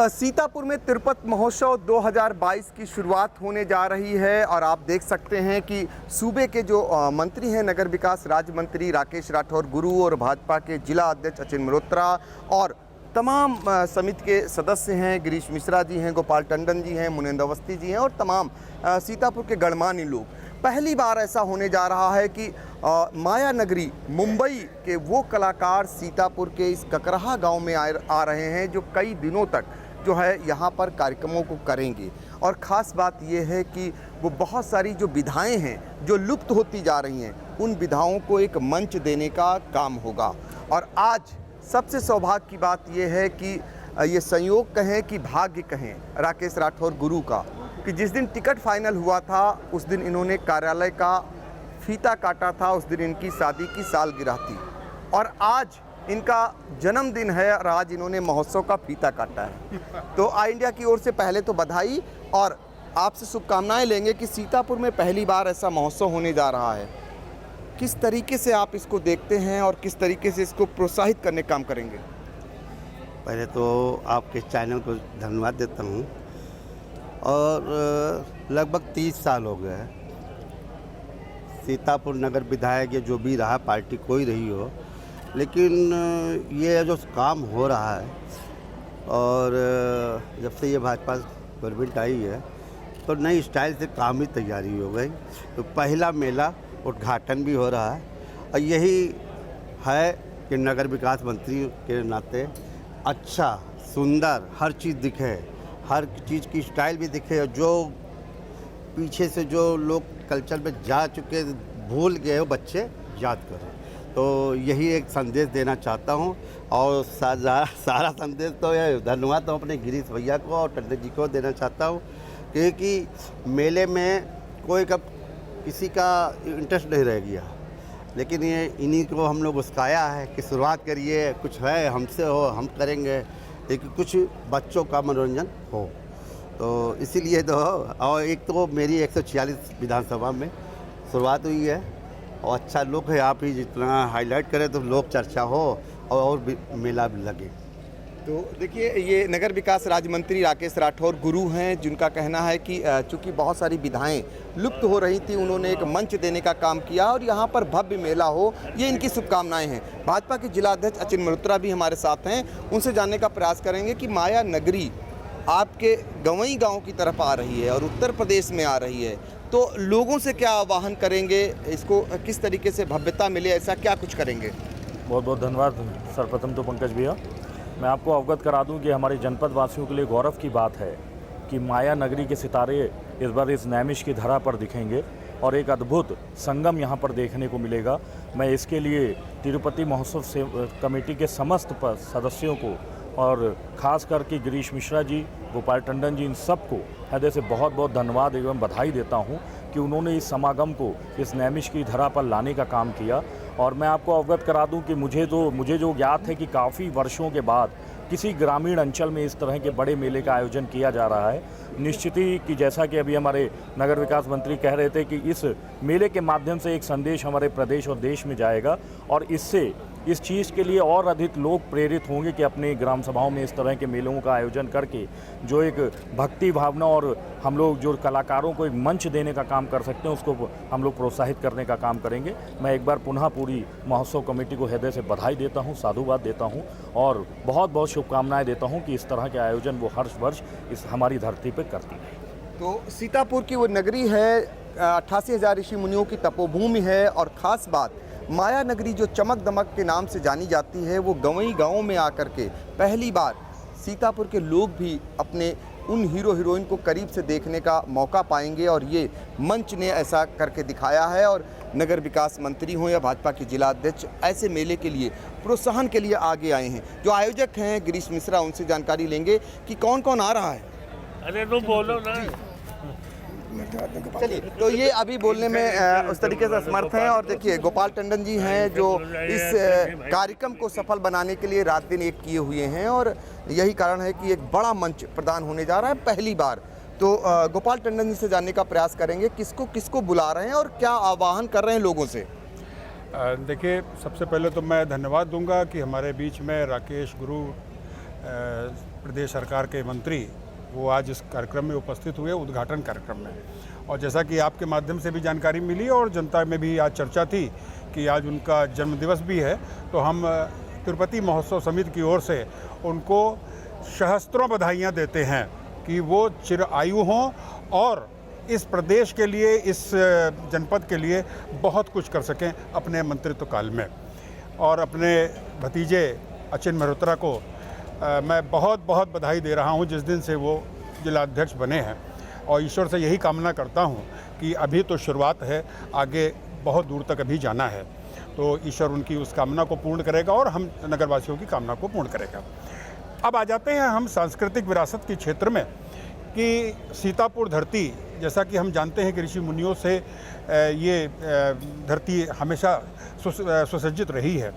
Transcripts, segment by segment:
सीतापुर में तिरुपति महोत्सव 2022 की शुरुआत होने जा रही है और आप देख सकते हैं कि सूबे के जो मंत्री हैं, नगर विकास राज्य मंत्री राकेश राठौर गुरु और भाजपा के जिला अध्यक्ष अचिन मल्होत्रा और तमाम समिति के सदस्य हैं, गिरीश मिश्रा जी हैं, गोपाल टंडन जी हैं, मुनेंद्र अवस्थी जी हैं और तमाम सीतापुर के गणमान्य लोग। पहली बार ऐसा होने जा रहा है कि माया नगरी मुंबई के वो कलाकार सीतापुर के इस ककराहा गांव में आ रहे हैं जो कई दिनों तक जो है यहाँ पर कार्यक्रमों को करेंगे। और ख़ास बात ये है कि वो बहुत सारी जो विधाएं हैं जो लुप्त होती जा रही हैं, उन विधाओं को एक मंच देने का काम होगा। और आज सबसे सौभाग्य की बात यह है कि ये संयोग कहें कि भाग्य कहें राकेश राठौर गुरु का, कि जिस दिन टिकट फाइनल हुआ था उस दिन इन्होंने कार्यालय का फीता काटा था, उस दिन इनकी शादी की सालगिरह थी और आज इनका जन्मदिन है और आज इन्होंने महोत्सव का फीता काटा है। तो आई इंडिया की ओर से पहले तो बधाई और आपसे शुभकामनाएं लेंगे कि सीतापुर में पहली बार ऐसा महोत्सव होने जा रहा है। किस तरीके से आप इसको देखते हैं और किस तरीके से इसको प्रोत्साहित करने का काम करेंगे? पहले तो आपके चैनल को धन्यवाद देता हूँ और लगभग 30 साल हो गए हैं सीतापुर नगर विधायक या जो भी रहा, पार्टी कोई रही हो, लेकिन ये जो काम हो रहा है और जब से ये भाजपा गवर्नमेंट आई है तो नई स्टाइल से काम ही तैयारी हो गई। तो पहला मेला उद्घाटन भी हो रहा है और यही है कि नगर विकास मंत्री के नाते अच्छा सुंदर हर चीज़ दिखे, हर चीज़ की स्टाइल भी दिखे और जो पीछे से जो लोग कल्चर में जा चुके भूल गए हो बच्चे याद करें। तो यही एक संदेश देना चाहता हूँ और सारा संदेश तो ये धन्यवाद तो अपने गिरीश भैया को और टंडन जी को देना चाहता हूँ क्योंकि मेले में कोई कब किसी का इंटरेस्ट नहीं रह गया, लेकिन ये इन्हीं को हम लोग उस्काया है कि शुरुआत करिए, कुछ है हमसे हो हम करेंगे, लेकिन कुछ बच्चों का मनोरंजन हो। तो इसीलिए तो और एक तो मेरी 146 विधानसभा में शुरुआत हुई है और अच्छा लोग है, आप ही जितना हाईलाइट करें तो लोग चर्चा हो और भी मेला भी लगे। तो देखिए, ये नगर विकास राज्य मंत्री राकेश राठौर गुरु हैं जिनका कहना है कि चूंकि बहुत सारी विधाएं लुप्त हो रही थी, उन्होंने एक मंच देने का काम किया और यहाँ पर भव्य मेला हो, ये इनकी शुभकामनाएं हैं। भाजपा के जिला अध्यक्ष अचिन मल्होत्रा भी हमारे साथ हैं, उनसे जानने का प्रयास करेंगे कि माया नगरी आपके गवई गाँव की तरफ आ रही है और उत्तर प्रदेश में आ रही है, तो लोगों से क्या आह्वान करेंगे, इसको किस तरीके से भव्यता मिले, ऐसा क्या कुछ करेंगे? बहुत बहुत धन्यवाद। सर्वप्रथम तो पंकज भैया, मैं आपको अवगत करा दूं कि हमारे जनपद वासियों के लिए गौरव की बात है कि माया नगरी के सितारे इस बार इस नैमिष की धरा पर दिखेंगे और एक अद्भुत संगम यहां पर देखने को मिलेगा। मैं इसके लिए तिरुपति महोत्सव से कमेटी के समस्त सदस्यों को और ख़ास करके गिरीश मिश्रा जी, गोपाल टंडन जी, इन सबको हृदय से बहुत बहुत धन्यवाद एवं बधाई देता हूं कि उन्होंने इस समागम को इस नैमिष की धरा पर लाने का काम किया। और मैं आपको अवगत करा दूं कि मुझे जो ज्ञात है कि काफ़ी वर्षों के बाद किसी ग्रामीण अंचल में इस तरह के बड़े मेले का आयोजन किया जा रहा है। निश्चित ही कि जैसा कि अभी हमारे नगर विकास मंत्री कह रहे थे कि इस मेले के माध्यम से एक संदेश हमारे प्रदेश और देश में जाएगा और इससे इस चीज़ के लिए और अधिक लोग प्रेरित होंगे कि अपने ग्राम सभाओं में इस तरह के मेलों का आयोजन करके जो एक भक्ति भावना और हम लोग जो कलाकारों को एक मंच देने का काम कर सकते हैं उसको हम लोग प्रोत्साहित करने का काम करेंगे। मैं एक बार पुनः पूरी महोत्सव कमेटी को हृदय से बधाई देता हूँ, साधुवाद देता हूँ और बहुत बहुत शुभकामनाएँ देता हूँ कि इस तरह के आयोजन वो हर वर्ष इस हमारी धरती पर करती है। तो सीतापुर की वो नगरी है, 88,000 ऋषि मुनियों की तपोभूमि है और ख़ास बात माया नगरी जो चमक दमक के नाम से जानी जाती है, वो गवई गाँव में आकर के पहली बार सीतापुर के लोग भी अपने उन हीरो हीरोइन को करीब से देखने का मौका पाएंगे और ये मंच ने ऐसा करके दिखाया है। और नगर विकास मंत्री हों या भाजपा के जिला अध्यक्ष ऐसे मेले के लिए प्रोत्साहन के लिए आगे आए हैं। जो आयोजक हैं गिरीश मिश्रा, उनसे जानकारी लेंगे कि कौन कौन आ रहा है। अरे तो बोलो ना। चलिए, तो ये अभी बोलने में उस तरीके से असमर्थ हैं। और देखिए, गोपाल टंडन जी हैं जो इस कार्यक्रम को सफल बनाने के लिए रात दिन एक किए हुए हैं और यही कारण है कि एक बड़ा मंच प्रदान होने जा रहा है पहली बार। तो गोपाल टंडन जी से जानने का प्रयास करेंगे किसको किसको बुला रहे हैं और क्या आह्वान कर रहे हैं लोगों से। देखिए, सबसे पहले तो मैं धन्यवाद दूंगा कि हमारे बीच में राकेश गुरु प्रदेश सरकार के मंत्री वो आज इस कार्यक्रम में उपस्थित हुए, उद्घाटन कार्यक्रम में। और जैसा कि आपके माध्यम से भी जानकारी मिली और जनता में भी आज चर्चा थी कि आज उनका जन्मदिवस भी है, तो हम तिरुपति महोत्सव समिति की ओर से उनको सहस्त्रों बधाइयाँ देते हैं कि वो चिरायु हों और इस प्रदेश के लिए, इस जनपद के लिए बहुत कुछ कर सकें अपने मंत्रित्व काल में। और अपने भतीजे अचिन मल्होत्रा को मैं बहुत बहुत बधाई दे रहा हूं जिस दिन से वो जिलाध्यक्ष बने हैं, और ईश्वर से यही कामना करता हूं कि अभी तो शुरुआत है, आगे बहुत दूर तक अभी जाना है, तो ईश्वर उनकी उस कामना को पूर्ण करेगा और हम नगरवासियों की कामना को पूर्ण करेगा। अब आ जाते हैं हम सांस्कृतिक विरासत के क्षेत्र में कि सीतापुर धरती, जैसा कि हम जानते हैं कि ऋषि मुनियों से ये धरती हमेशा सुसज्जित रही है।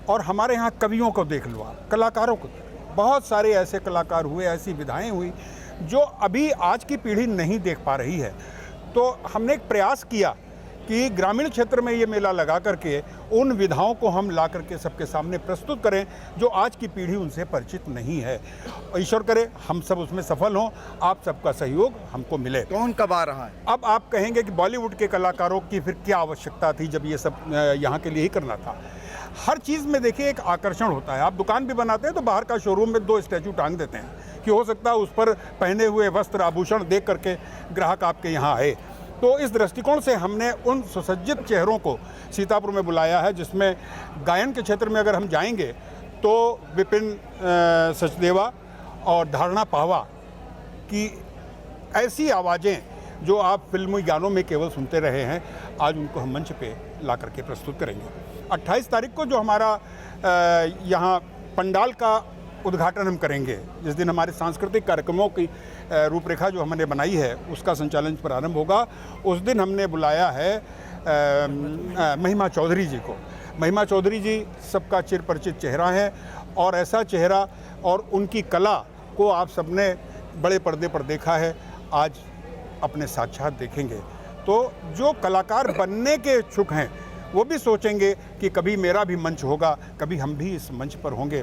और हमारे यहाँ कवियों को देख लो, कलाकारों को, बहुत सारे ऐसे कलाकार हुए, ऐसी विधाएं हुई जो अभी आज की पीढ़ी नहीं देख पा रही है। तो हमने एक प्रयास किया कि ग्रामीण क्षेत्र में ये मेला लगा करके उन विधाओं को हम ला करके सबके सामने प्रस्तुत करें जो आज की पीढ़ी उनसे परिचित नहीं है। ईश्वर करे हम सब उसमें सफल हों, आप सबका सहयोग हमको मिले। कौन कब आ रहा है? अब आप कहेंगे कि बॉलीवुड के कलाकारों की फिर क्या आवश्यकता थी जब ये सब यहाँ के लिए ही करना था। हर चीज़ में देखिए एक आकर्षण होता है। आप दुकान भी बनाते हैं तो बाहर का शोरूम में 2 स्टैचू टांग देते हैं कि हो सकता है उस पर पहने हुए वस्त्र आभूषण देख करके ग्राहक आपके यहाँ आए। तो इस दृष्टिकोण से हमने उन सुसज्जित चेहरों को सीतापुर में बुलाया है, जिसमें गायन के क्षेत्र में अगर हम जाएंगे तो विपिन सचदेवा और धारणा पाहवा की ऐसी आवाज़ें जो आप फिल्मी गानों में केवल सुनते रहे हैं, आज उनको हम मंच पे ला करके प्रस्तुत करेंगे। 28 तारीख को जो हमारा यहाँ पंडाल का उद्घाटन हम करेंगे, जिस दिन हमारे सांस्कृतिक कार्यक्रमों की रूपरेखा जो हमने बनाई है उसका संचालन प्रारंभ होगा, उस दिन हमने बुलाया है महिमा चौधरी जी को। महिमा चौधरी जी सबका चिर परिचित चेहरा है और ऐसा चेहरा और उनकी कला को आप सबने बड़े पर्दे पर देखा है, आज अपने साक्षात देखेंगे। तो जो कलाकार बनने के इच्छुक हैं वो भी सोचेंगे कि कभी मेरा भी मंच होगा, कभी हम भी इस मंच पर होंगे।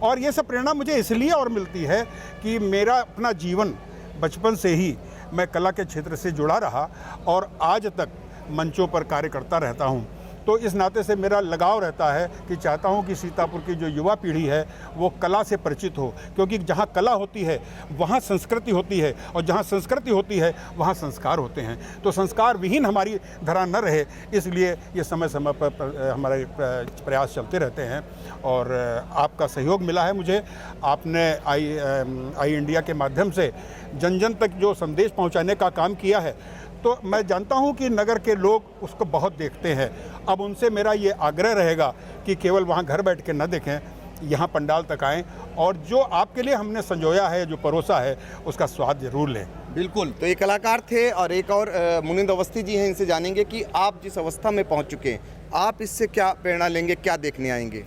और ये सब प्रेरणा मुझे इसलिए और मिलती है कि मेरा अपना जीवन बचपन से ही मैं कला के क्षेत्र से जुड़ा रहा और आज तक मंचों पर कार्य करता रहता हूँ। तो इस नाते से मेरा लगाव रहता है कि चाहता हूँ कि सीतापुर की जो युवा पीढ़ी है वो कला से परिचित हो, क्योंकि जहाँ कला होती है वहाँ संस्कृति होती है और जहाँ संस्कृति होती है वहाँ संस्कार होते हैं। तो संस्कार विहीन हमारी धरा न रहे, इसलिए ये समय समय पर हमारे प्रयास चलते रहते हैं। और आपका सहयोग मिला है मुझे, आपने आई इंडिया के माध्यम से जन जन तक जो संदेश पहुँचाने का काम किया है, तो मैं जानता हूं कि नगर के लोग उसको बहुत देखते हैं। अब उनसे मेरा ये आग्रह रहेगा कि केवल वहां घर बैठ के न देखें, यहां पंडाल तक आएँ और जो आपके लिए हमने संजोया है, जो परोसा है, उसका स्वाद जरूर लें। बिल्कुल। तो ये कलाकार थे और एक और मुनिंद अवस्थी जी हैं, इनसे जानेंगे कि आप जिस अवस्था में पहुँच चुके हैं, आप इससे क्या प्रेरणा लेंगे, क्या देखने आएंगे?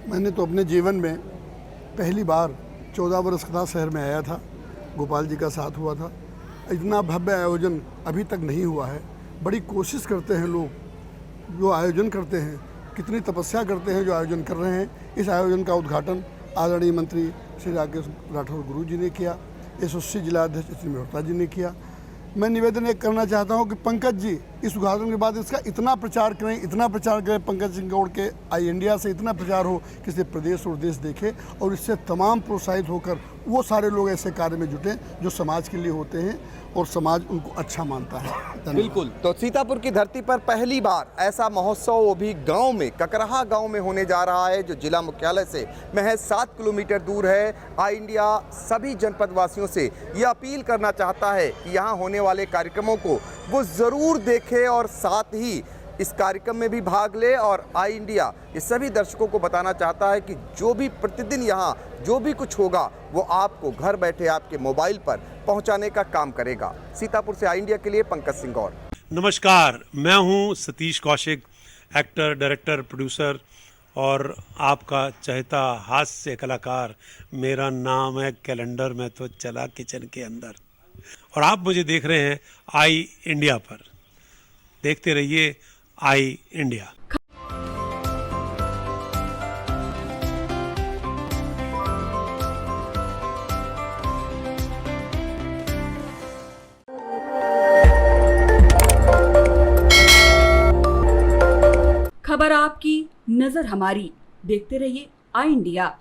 मैंने तो अपने जीवन में पहली बार 14 वर्ष का शहर में आया था, गोपाल जी का साथ हुआ था। इतना भव्य आयोजन अभी तक नहीं हुआ है। बड़ी कोशिश करते हैं लोग जो आयोजन करते हैं, कितनी तपस्या करते हैं जो आयोजन कर रहे हैं। इस आयोजन का उद्घाटन आदरणीय मंत्री श्री राकेश राठौर गुरु जी ने किया, एसओसी जिलाध्यक्ष श्री मल्होत्रा जी ने किया। मैं निवेदन एक करना चाहता हूं कि पंकज जी इस उद्घाटन के बाद इसका इतना प्रचार करें पंकज सिंह गौड़ के आई इंडिया से इतना प्रचार हो कि इसे प्रदेश और देश देखे और इससे तमाम प्रोत्साहित होकर वो सारे लोग ऐसे कार्य में जुटें जो समाज के लिए होते हैं और समाज उनको अच्छा मानता है। बिल्कुल। तो सीतापुर की धरती पर पहली बार ऐसा महोत्सव वो भी गांव में, ककराहा गांव में होने जा रहा है, जो जिला मुख्यालय से महज 7 किलोमीटर दूर है। आई इंडिया सभी जनपद वासियों से ये अपील करना चाहता है कि यहाँ होने वाले कार्यक्रमों को वो ज़रूर देखे और साथ ही इस कार्यक्रम में भी भाग ले। और आई इंडिया ये सभी दर्शकों को बताना चाहता है कि जो भी प्रतिदिन यहाँ जो भी कुछ होगा वो आपको घर बैठे आपके मोबाइल पर पहुँचाने का काम करेगा। सीतापुर से आई इंडिया के लिए पंकज सिंह गौर। नमस्कार, मैं हूँ Satish Kaushik, actor, director, producer और आपका चहेता हास्य कलाकार। मेरा नाम है कैलेंडर में तो चला किचन के अंदर, और आप मुझे देख रहे हैं आई इंडिया पर। देखते रहिए आई इंडिया। खबर आपकी, नजर हमारी। देखते रहिए आई इंडिया।